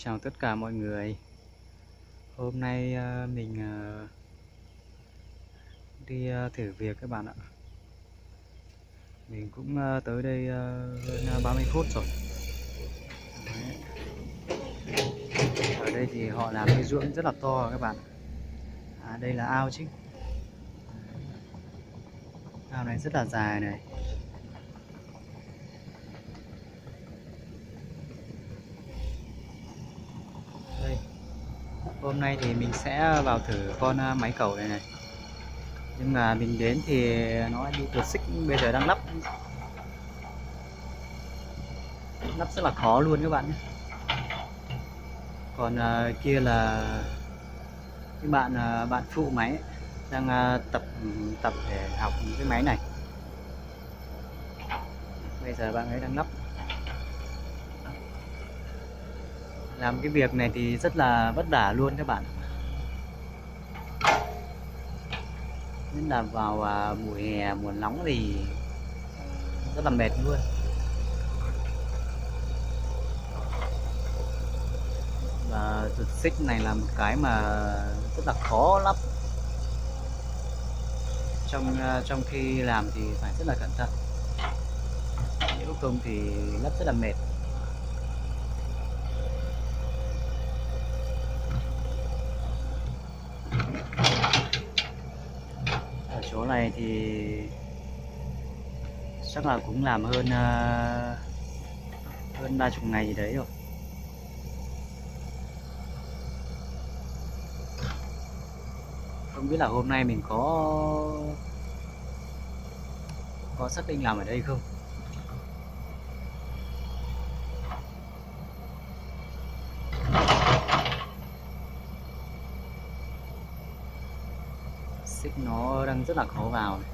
Chào tất cả mọi người. Hôm nay mình đi thử việc các bạn ạ. Mình cũng tới đây hơn 30 phút rồi. Đấy. Ở đây thì họ làm cái ruộng rất là to các bạn. Đây là ao chứ. Ao này rất là dài này. Đây. Hôm nay thì mình sẽ vào thử con máy cẩu này này. Nhưng mà mình đến thì nó bị tuột xích, bây giờ đang lắp rất là khó luôn các bạn nhé. Còn kia là cái bạn phụ máy ấy, đang tập để học cái máy này. Bây giờ bạn ấy đang lắp. Làm cái việc này thì rất là vất vả luôn các bạn. Nhất là vào mùa hè, mùa nóng thì rất là mệt luôn. Và trục xích này là một cái mà rất là khó lắp. Trong khi làm thì phải rất là cẩn thận, nếu không thì lắp rất là mệt. Ở chỗ này thì chắc là cũng làm hơn 30 ngày gì đấy rồi. Không biết là hôm nay mình có xác định làm ở đây không. Xích nó đang rất là khó vào này.